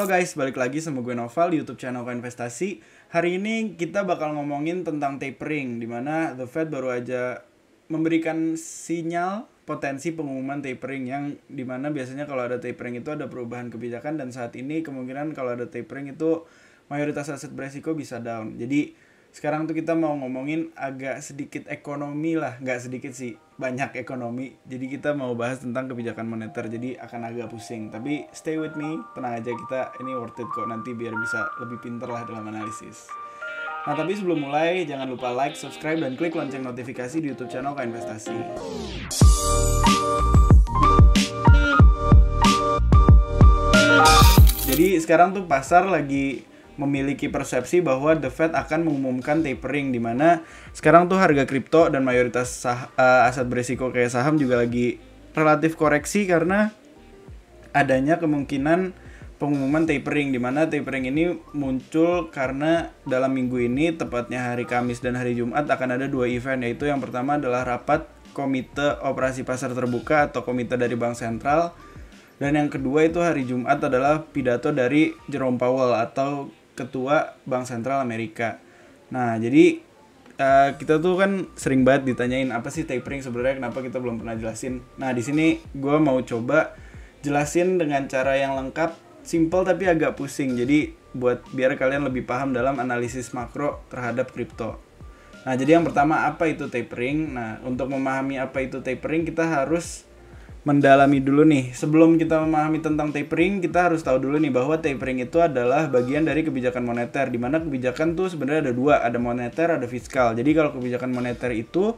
Halo guys, balik lagi sama gue Noval di YouTube channel Investasi. Hari ini kita bakal ngomongin tentang tapering, dimana The Fed baru aja memberikan sinyal potensi pengumuman tapering, yang dimana biasanya kalau ada tapering itu ada perubahan kebijakan, dan saat ini kemungkinan kalau ada tapering itu mayoritas aset beresiko bisa down. Jadi sekarang tuh kita mau ngomongin agak sedikit ekonomi lah, nggak sedikit sih, banyak ekonomi. Jadi kita mau bahas tentang kebijakan moneter, jadi akan agak pusing. Tapi stay with me, tenang aja, kita ini worth it kok, nanti biar bisa lebih pinter lah dalam analisis. Nah tapi sebelum mulai, jangan lupa like, subscribe, dan klik lonceng notifikasi di YouTube channel Investasi. Jadi sekarang tuh pasar lagi memiliki persepsi bahwa The Fed akan mengumumkan tapering, di mana sekarang tuh harga kripto dan mayoritas aset berisiko kayak saham juga lagi relatif koreksi karena adanya kemungkinan pengumuman tapering, di mana tapering ini muncul karena dalam minggu ini, tepatnya hari Kamis dan hari Jumat, akan ada dua event, yaitu yang pertama adalah rapat Komite Operasi Pasar Terbuka atau komite dari Bank Sentral, dan yang kedua itu hari Jumat adalah pidato dari Jerome Powell atau Ketua Bank Sentral Amerika. Nah, jadi kita tuh kan sering banget ditanyain apa sih tapering sebenarnya, kenapa kita belum pernah jelasin. Nah, di sini gue mau coba jelasin dengan cara yang lengkap, simple tapi agak pusing. Jadi biar kalian lebih paham dalam analisis makro terhadap kripto. Nah, jadi yang pertama, apa itu tapering? Nah, untuk memahami apa itu tapering, kita harus mendalami dulu nih. Sebelum kita memahami tentang tapering, kita harus tahu dulu nih bahwa tapering itu adalah bagian dari kebijakan moneter, di mana kebijakan tuh sebenarnya ada dua, ada moneter, ada fiskal. Jadi kalau kebijakan moneter itu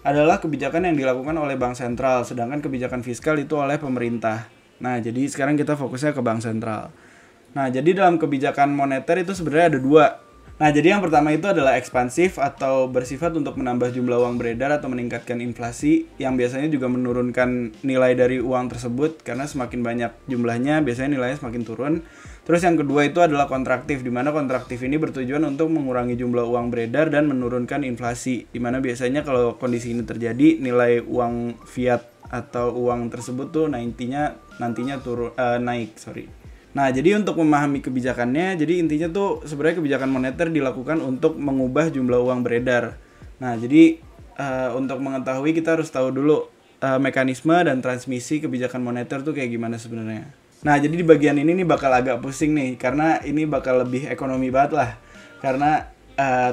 adalah kebijakan yang dilakukan oleh bank sentral, sedangkan kebijakan fiskal itu oleh pemerintah. Nah, jadi sekarang kita fokusnya ke bank sentral. Nah, jadi dalam kebijakan moneter itu sebenarnya ada dua. Nah, jadi yang pertama itu adalah ekspansif atau bersifat untuk menambah jumlah uang beredar atau meningkatkan inflasi, yang biasanya juga menurunkan nilai dari uang tersebut karena semakin banyak jumlahnya biasanya nilainya semakin turun. Terus yang kedua itu adalah kontraktif, di mana kontraktif ini bertujuan untuk mengurangi jumlah uang beredar dan menurunkan inflasi, di mana biasanya kalau kondisi ini terjadi, nilai uang fiat atau uang tersebut tuh nantinya naik. Nah, jadi untuk memahami kebijakannya, jadi intinya tuh sebenarnya kebijakan moneter dilakukan untuk mengubah jumlah uang beredar. Nah, jadi untuk mengetahui kita harus tahu dulu mekanisme dan transmisi kebijakan moneter tuh kayak gimana sebenarnya. Nah, jadi di bagian ini nih bakal agak pusing nih, karena ini bakal lebih ekonomi banget lah. Karena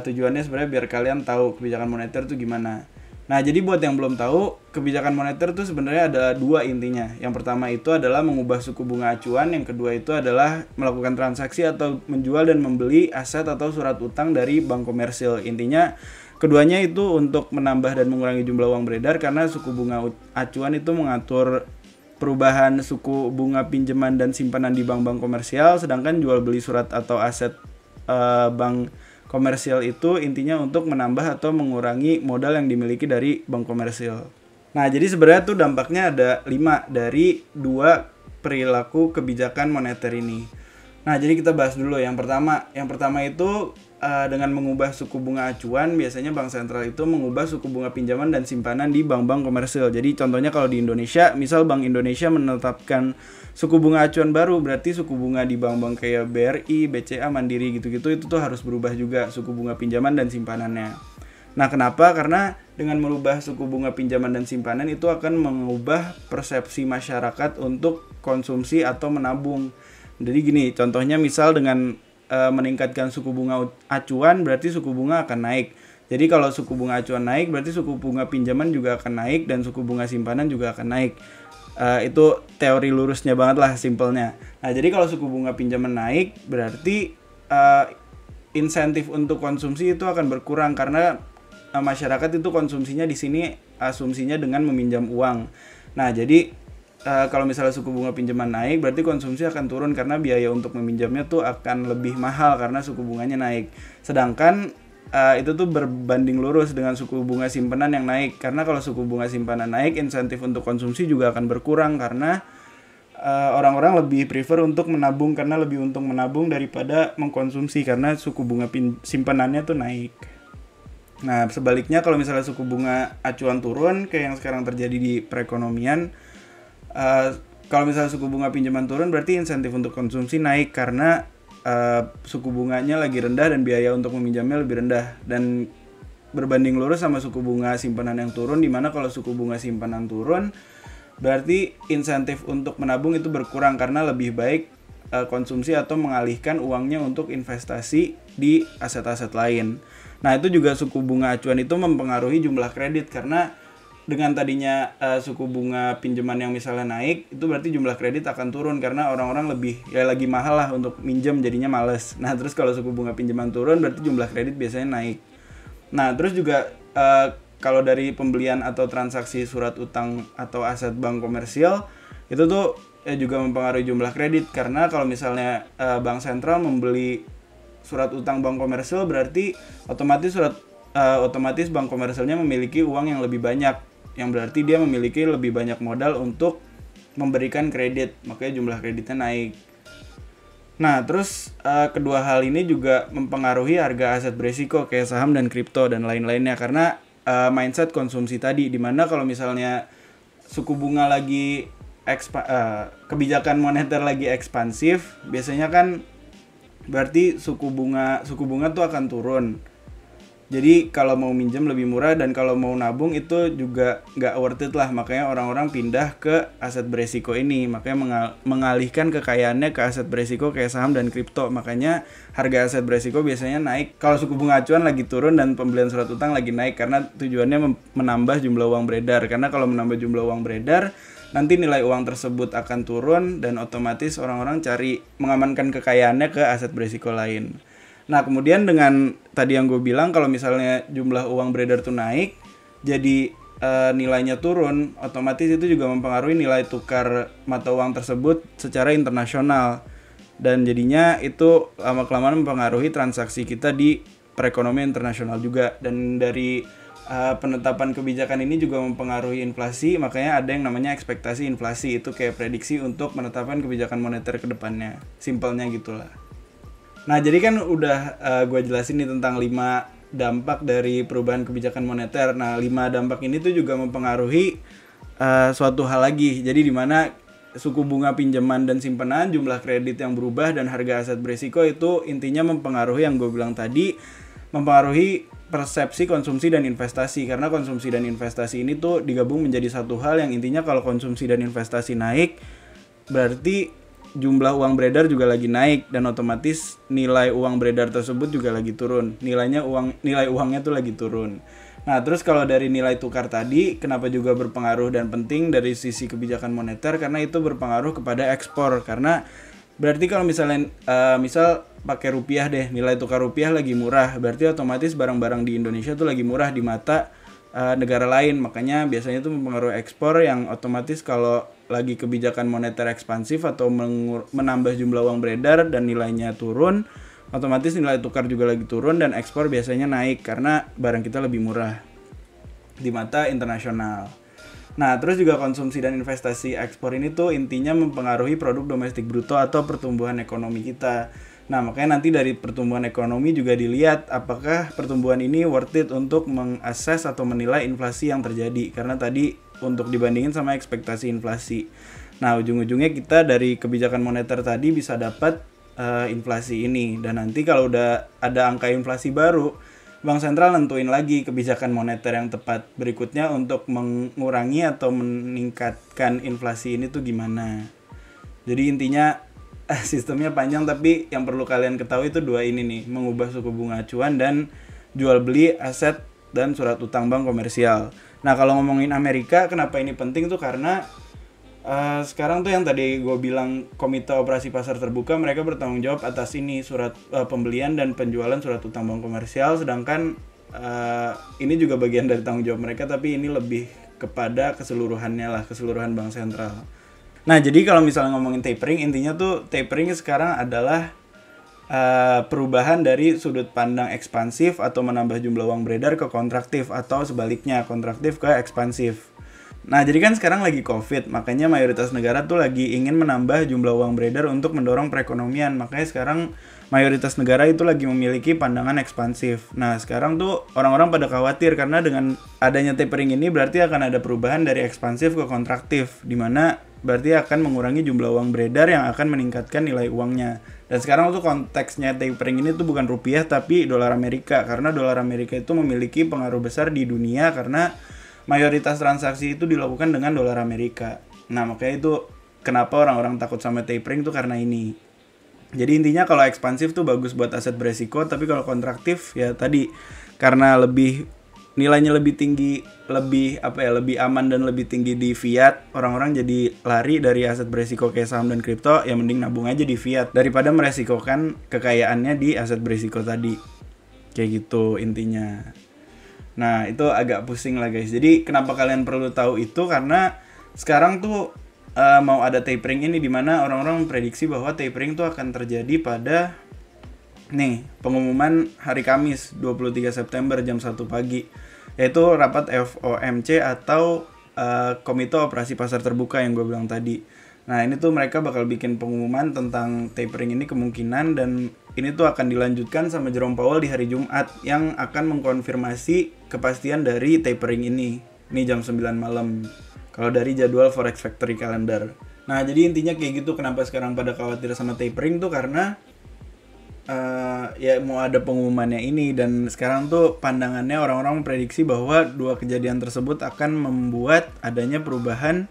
tujuannya sebenarnya biar kalian tahu kebijakan moneter tuh gimana. Nah, jadi buat yang belum tahu, kebijakan moneter itu sebenarnya ada dua intinya. Yang pertama itu adalah mengubah suku bunga acuan, yang kedua itu adalah melakukan transaksi atau menjual dan membeli aset atau surat utang dari bank komersil. Intinya keduanya itu untuk menambah dan mengurangi jumlah uang beredar, karena suku bunga acuan itu mengatur perubahan suku bunga pinjaman dan simpanan di bank-bank komersial, sedangkan jual beli surat atau aset bank komersial itu intinya untuk menambah atau mengurangi modal yang dimiliki dari bank komersial. Nah, jadi sebenarnya tuh dampaknya ada 5 dari 2 perilaku kebijakan moneter ini. Nah, jadi kita bahas dulu yang pertama. Yang pertama itu dengan mengubah suku bunga acuan, biasanya bank sentral itu mengubah suku bunga pinjaman dan simpanan di bank-bank komersial. Jadi contohnya kalau di Indonesia, misal Bank Indonesia menetapkan suku bunga acuan baru, berarti suku bunga di bank-bank kayak BRI, BCA, Mandiri gitu-gitu itu tuh harus berubah juga suku bunga pinjaman dan simpanannya. Nah, kenapa? Karena dengan merubah suku bunga pinjaman dan simpanan itu akan mengubah persepsi masyarakat untuk konsumsi atau menabung. Jadi gini, contohnya misal dengan meningkatkan suku bunga acuan, berarti suku bunga akan naik. Jadi kalau suku bunga acuan naik, berarti suku bunga pinjaman juga akan naik, dan suku bunga simpanan juga akan naik. Itu teori lurusnya banget lah, simpelnya. Nah, jadi kalau suku bunga pinjaman naik, berarti insentif untuk konsumsi itu akan berkurang, karena masyarakat itu konsumsinya di sini asumsinya dengan meminjam uang. Nah, jadi kalau misalnya suku bunga pinjaman naik, berarti konsumsi akan turun karena biaya untuk meminjamnya tuh akan lebih mahal karena suku bunganya naik. Sedangkan itu tuh berbanding lurus dengan suku bunga simpanan yang naik, karena kalau suku bunga simpanan naik, insentif untuk konsumsi juga akan berkurang karena orang-orang lebih prefer untuk menabung, karena lebih untung menabung daripada mengkonsumsi karena suku bunga simpanannya tuh naik. Nah, sebaliknya kalau misalnya suku bunga acuan turun kayak yang sekarang terjadi di perekonomian, kalau misalnya suku bunga pinjaman turun berarti insentif untuk konsumsi naik karena suku bunganya lagi rendah dan biaya untuk meminjamnya lebih rendah, dan berbanding lurus sama suku bunga simpanan yang turun, dimana kalau suku bunga simpanan turun berarti insentif untuk menabung itu berkurang karena lebih baik konsumsi atau mengalihkan uangnya untuk investasi di aset-aset lain. Nah itu juga suku bunga acuan itu mempengaruhi jumlah kredit, karena dengan tadinya suku bunga pinjaman yang misalnya naik, itu berarti jumlah kredit akan turun karena orang-orang lebih lagi mahal lah untuk minjem, jadinya males. Nah terus kalau suku bunga pinjaman turun berarti jumlah kredit biasanya naik. Nah terus juga kalau dari pembelian atau transaksi surat utang atau aset bank komersial itu tuh juga mempengaruhi jumlah kredit, karena kalau misalnya bank sentral membeli surat utang bank komersial berarti otomatis bank komersialnya memiliki uang yang lebih banyak, yang berarti dia memiliki lebih banyak modal untuk memberikan kredit, makanya jumlah kreditnya naik. Nah terus kedua hal ini juga mempengaruhi harga aset beresiko kayak saham dan kripto dan lain-lainnya, karena mindset konsumsi tadi, dimana kalau misalnya suku bunga lagi kebijakan moneter lagi ekspansif, biasanya kan berarti suku bunga tuh akan turun. Jadi kalau mau minjem lebih murah, dan kalau mau nabung itu juga nggak worth it lah, makanya orang-orang pindah ke aset beresiko ini, makanya mengalihkan kekayaannya ke aset beresiko kayak saham dan kripto, makanya harga aset beresiko biasanya naik kalau suku bunga acuan lagi turun dan pembelian surat utang lagi naik, karena tujuannya menambah jumlah uang beredar, karena kalau menambah jumlah uang beredar nanti nilai uang tersebut akan turun dan otomatis orang-orang cari mengamankan kekayaannya ke aset beresiko lain. Nah kemudian dengan tadi yang gue bilang, kalau misalnya jumlah uang beredar tuh naik, jadi nilainya turun, otomatis itu juga mempengaruhi nilai tukar mata uang tersebut secara internasional, dan jadinya itu lama-kelamaan mempengaruhi transaksi kita di perekonomian internasional juga. Dan dari penetapan kebijakan ini juga mempengaruhi inflasi, makanya ada yang namanya ekspektasi inflasi, itu kayak prediksi untuk penetapan kebijakan moneter ke depannya, simpelnya gitulah. Nah jadi kan udah gue jelasin nih tentang 5 dampak dari perubahan kebijakan moneter. Nah 5 dampak ini tuh juga mempengaruhi suatu hal lagi, jadi dimana suku bunga pinjaman dan simpanan, jumlah kredit yang berubah, dan harga aset beresiko itu intinya mempengaruhi yang gue bilang tadi, mempengaruhi persepsi konsumsi dan investasi, karena konsumsi dan investasi ini tuh digabung menjadi satu hal yang intinya kalau konsumsi dan investasi naik berarti jumlah uang beredar juga lagi naik, dan otomatis nilai uang beredar tersebut juga lagi turun, nilai uangnya tuh lagi turun. Nah terus kalau dari nilai tukar tadi, kenapa juga berpengaruh dan penting dari sisi kebijakan moneter, karena itu berpengaruh kepada ekspor, karena berarti kalau misalnya misal pakai rupiah deh, nilai tukar rupiah lagi murah, berarti otomatis barang-barang di Indonesia tuh lagi murah di mata negara lain, makanya biasanya itu mempengaruhi ekspor, yang otomatis kalau lagi kebijakan moneter ekspansif atau menambah jumlah uang beredar dan nilainya turun, otomatis nilai tukar juga lagi turun dan ekspor biasanya naik karena barang kita lebih murah di mata internasional. Nah terus juga konsumsi dan investasi ekspor ini tuh intinya mempengaruhi produk domestik bruto atau pertumbuhan ekonomi kita. Nah makanya nanti dari pertumbuhan ekonomi juga dilihat apakah pertumbuhan ini worth it untuk mengakses atau menilai inflasi yang terjadi, karena tadi untuk dibandingin sama ekspektasi inflasi. Nah ujung-ujungnya kita dari kebijakan moneter tadi bisa dapat inflasi ini, dan nanti kalau udah ada angka inflasi baru, Bank Sentral nentuin lagi kebijakan moneter yang tepat berikutnya untuk mengurangi atau meningkatkan inflasi ini tuh gimana. Jadi intinya sistemnya panjang, tapi yang perlu kalian ketahui itu 2 ini nih, mengubah suku bunga acuan dan jual beli aset dan surat utang bank komersial. Nah kalau ngomongin Amerika, kenapa ini penting tuh karena sekarang tuh yang tadi gue bilang Komite Operasi Pasar Terbuka, mereka bertanggung jawab atas ini surat pembelian dan penjualan surat utang bank komersial, sedangkan ini juga bagian dari tanggung jawab mereka, tapi ini lebih kepada keseluruhannya lah, keseluruhan bank sentral. Nah jadi kalau misalnya ngomongin tapering, intinya tuh tapering sekarang adalah perubahan dari sudut pandang ekspansif atau menambah jumlah uang beredar ke kontraktif, atau sebaliknya kontraktif ke ekspansif. Nah jadi kan sekarang lagi COVID, makanya mayoritas negara tuh lagi ingin menambah jumlah uang beredar untuk mendorong perekonomian, makanya sekarang mayoritas negara itu lagi memiliki pandangan ekspansif. Nah sekarang tuh orang-orang pada khawatir karena dengan adanya tapering ini berarti akan ada perubahan dari ekspansif ke kontraktif, dimana berarti akan mengurangi jumlah uang beredar yang akan meningkatkan nilai uangnya. Dan sekarang tuh konteksnya tapering ini tuh bukan rupiah tapi dolar Amerika, karena dolar Amerika itu memiliki pengaruh besar di dunia karena mayoritas transaksi itu dilakukan dengan dolar Amerika. Nah, makanya itu kenapa orang-orang takut sama tapering tuh karena ini. Jadi intinya kalau ekspansif tuh bagus buat aset beresiko, tapi kalau kontraktif ya tadi karena nilainya lebih tinggi, lebih aman dan lebih tinggi di fiat, orang-orang jadi lari dari aset beresiko kayak saham dan kripto, ya mending nabung aja di fiat daripada meresikokan kekayaannya di aset beresiko tadi. Kayak gitu intinya. Nah, itu agak pusing lah guys. Jadi kenapa kalian perlu tahu itu, karena sekarang tuh mau ada tapering ini, dimana orang-orang memprediksi bahwa tapering tuh akan terjadi pada pengumuman hari Kamis 23 September jam 1 pagi, yaitu rapat FOMC atau Komite Operasi Pasar Terbuka yang gue bilang tadi. Nah, ini tuh mereka bakal bikin pengumuman tentang tapering ini kemungkinan, dan ini tuh akan dilanjutkan sama Jerome Powell di hari Jumat yang akan mengkonfirmasi kepastian dari tapering ini. Ini jam 9 malam. Kalau dari jadwal Forex Factory Calendar. Nah, jadi intinya kayak gitu, kenapa sekarang pada khawatir sama tapering tuh karena ya mau ada pengumumannya ini, dan sekarang tuh pandangannya orang-orang memprediksi bahwa dua kejadian tersebut akan membuat adanya perubahan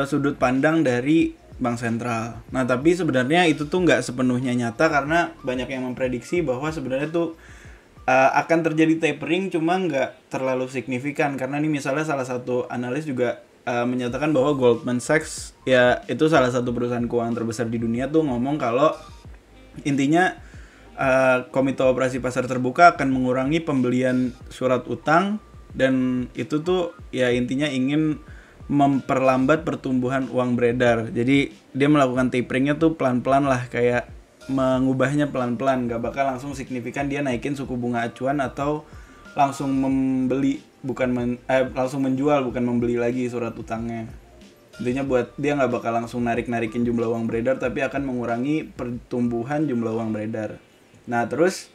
sudut pandang dari bank sentral. Nah, tapi sebenarnya itu tuh nggak sepenuhnya nyata karena banyak yang memprediksi bahwa sebenarnya tuh akan terjadi tapering, cuma nggak terlalu signifikan. Karena ini misalnya salah satu analis juga menyatakan bahwa Goldman Sachs, ya itu salah satu perusahaan keuangan terbesar di dunia, tuh ngomong kalau intinya Komite Operasi Pasar Terbuka akan mengurangi pembelian surat utang, dan itu tuh ya intinya ingin memperlambat pertumbuhan uang beredar. Jadi dia melakukan taperingnya tuh pelan-pelan lah, kayak mengubahnya pelan-pelan, gak bakal langsung signifikan dia naikin suku bunga acuan atau langsung membeli langsung menjual bukan membeli lagi surat utangnya. Intinya buat dia nggak bakal langsung narikin jumlah uang beredar, tapi akan mengurangi pertumbuhan jumlah uang beredar. Nah, terus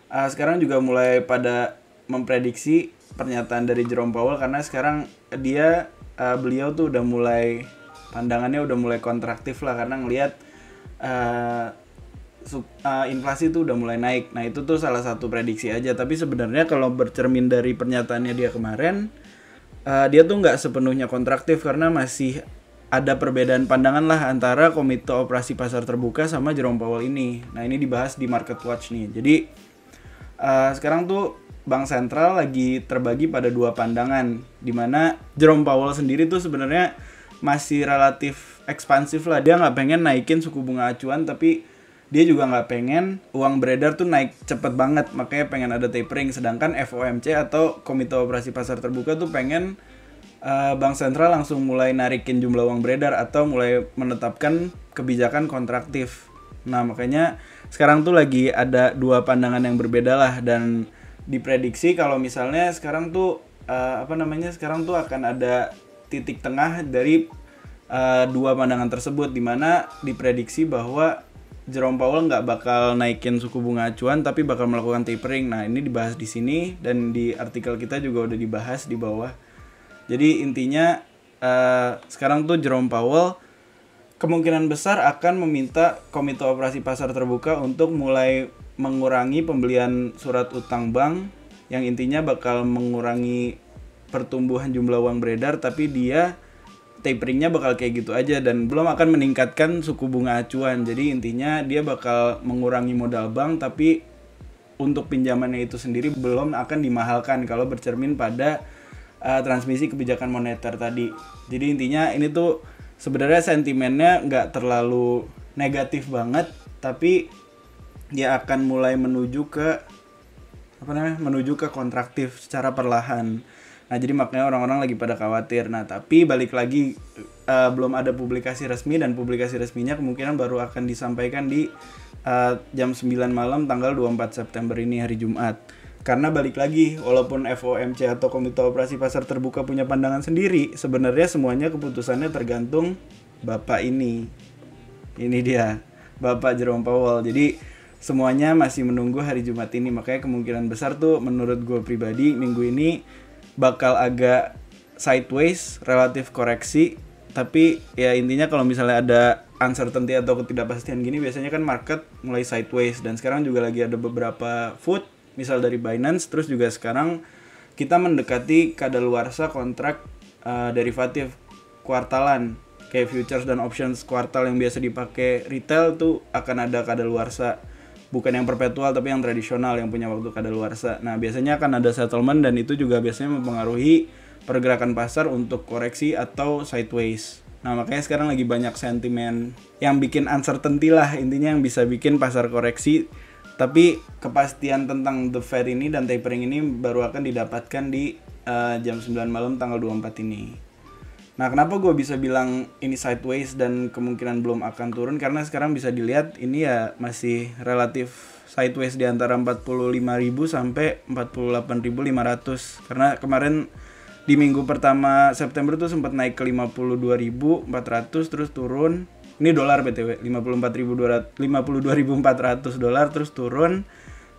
sekarang juga mulai pada memprediksi pernyataan dari Jerome Powell, karena sekarang beliau tuh udah mulai, pandangannya udah mulai kontraktif lah, karena ngelihat inflasi tuh udah mulai naik. Nah, itu tuh salah satu prediksi aja, tapi sebenarnya kalau bercermin dari pernyataannya dia kemarin, dia tuh nggak sepenuhnya kontraktif karena masih ada perbedaan pandangan lah antara Komite Operasi Pasar Terbuka sama Jerome Powell ini. Nah, ini dibahas di Market Watch nih. Jadi sekarang tuh Bank Sentral lagi terbagi pada dua pandangan, dimana Jerome Powell sendiri tuh sebenarnya masih relatif ekspansif lah. Dia nggak pengen naikin suku bunga acuan, tapi dia juga nggak pengen uang beredar tuh naik cepet banget, makanya pengen ada tapering. Sedangkan FOMC atau Komite Operasi Pasar Terbuka tuh pengen Bank Sentral langsung mulai narikin jumlah uang beredar atau mulai menetapkan kebijakan kontraktif. Nah, makanya sekarang tuh lagi ada dua pandangan yang berbeda lah, dan diprediksi kalau misalnya sekarang tuh sekarang tuh akan ada titik tengah dari dua pandangan tersebut, dimana diprediksi bahwa Jerome Powell nggak bakal naikin suku bunga acuan tapi bakal melakukan tapering. Nah, ini dibahas di sini dan di artikel kita juga udah dibahas di bawah. Jadi intinya sekarang tuh Jerome Powell kemungkinan besar akan meminta Komite Operasi Pasar Terbuka untuk mulai mengurangi pembelian surat utang bank, yang intinya bakal mengurangi pertumbuhan jumlah uang beredar, tapi dia taperingnya bakal kayak gitu aja dan belum akan meningkatkan suku bunga acuan. Jadi intinya dia bakal mengurangi modal bank, tapi untuk pinjamannya itu sendiri belum akan dimahalkan kalau bercermin pada transmisi kebijakan moneter tadi. Jadi intinya ini tuh sebenarnya sentimennya nggak terlalu negatif banget, tapi dia akan mulai menuju ke kontraktif secara perlahan. Nah, jadi makanya orang-orang lagi pada khawatir. Nah, tapi balik lagi belum ada publikasi resmi, dan publikasi resminya kemungkinan baru akan disampaikan di jam 9 malam tanggal 24 September ini, hari Jumat. Karena balik lagi, walaupun FOMC atau Komite Operasi Pasar Terbuka punya pandangan sendiri, sebenarnya semuanya keputusannya tergantung Bapak ini. Ini dia, Bapak Jerome Powell. Jadi semuanya masih menunggu hari Jumat ini. Makanya kemungkinan besar tuh menurut gue pribadi minggu ini bakal agak sideways, relatif koreksi, Tapi ya intinya kalau misalnya ada uncertainty atau ketidakpastian gini, biasanya kan market mulai sideways. Dan sekarang juga lagi ada beberapa food, misal dari Binance. Terus juga sekarang kita mendekati kadaluarsa kontrak derivatif kuartalan, kayak futures dan options kuartal yang biasa dipakai retail tuh akan ada kadaluarsa. Bukan yang perpetual tapi yang tradisional yang punya waktu kadaluarsa. Nah biasanya akan ada settlement dan itu juga biasanya mempengaruhi pergerakan pasar untuk koreksi atau sideways. Nah makanya sekarang lagi banyak sentimen yang bikin uncertainty lah, intinya yang bisa bikin pasar koreksi. Tapi kepastian tentang the Fed ini dan tapering ini baru akan didapatkan di jam 9 malam tanggal 24 ini. Nah kenapa gue bisa bilang ini sideways dan kemungkinan belum akan turun, karena sekarang bisa dilihat ini ya masih relatif sideways di antara 45.000 sampai 48.500. Karena kemarin di minggu pertama September tuh sempat naik ke 52.400 terus turun. Ini dolar BTW, 52.400 dolar terus turun.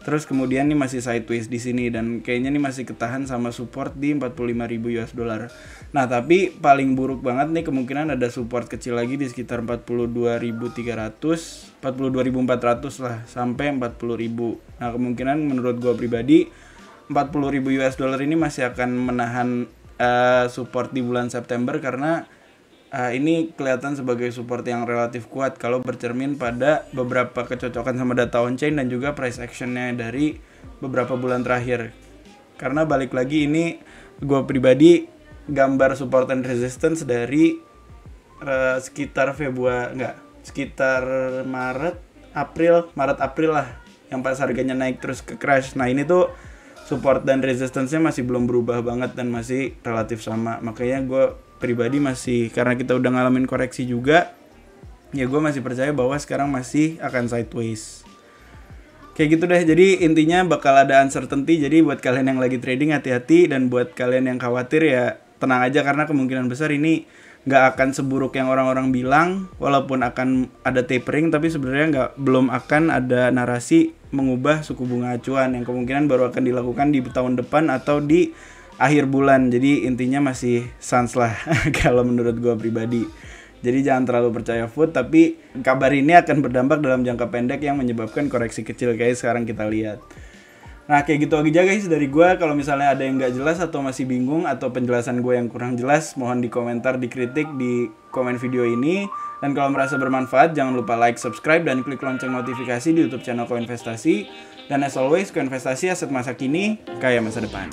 Terus kemudian ini masih sideways di sini dan kayaknya ini masih ketahan sama support di 45.000 US dollar. Nah, tapi paling buruk banget nih kemungkinan ada support kecil lagi di sekitar 42.400 lah sampai 40.000. Nah, kemungkinan menurut gua pribadi 40.000 US dollar ini masih akan menahan support di bulan September, karena ini kelihatan sebagai support yang relatif kuat kalau bercermin pada beberapa kecocokan sama data on-chain dan juga price actionnya dari beberapa bulan terakhir. Karena balik lagi ini gue pribadi gambar support and resistance dari sekitar Maret April lah, yang pas harganya naik terus ke crash. Nah ini tuh support dan resistance-nya masih belum berubah banget dan masih relatif sama. Makanya gue pribadi masih, karena kita udah ngalamin koreksi juga, ya gue masih percaya bahwa sekarang masih akan sideways. Kayak gitu deh, jadi intinya bakal ada uncertainty. Jadi buat kalian yang lagi trading hati-hati, dan buat kalian yang khawatir ya tenang aja, karena kemungkinan besar ini nggak akan seburuk yang orang-orang bilang. Walaupun akan ada tapering, tapi sebenarnya belum akan ada narasi mengubah suku bunga acuan, yang kemungkinan baru akan dilakukan di tahun depan atau di akhir bulan. Jadi intinya masih sans lah kalau menurut gue pribadi. Jadi jangan terlalu percaya food, tapi kabar ini akan berdampak dalam jangka pendek yang menyebabkan koreksi kecil kayak sekarang kita lihat. Nah kayak gitu aja guys dari gue. Kalau misalnya ada yang gak jelas atau masih bingung atau penjelasan gue yang kurang jelas, mohon di komentar, dikritik di komen video ini. Dan kalau merasa bermanfaat, jangan lupa like, subscribe, dan klik lonceng notifikasi di YouTube channel Koinvestasi. Dan as always, Koinvestasi aset masa kini, kaya masa depan.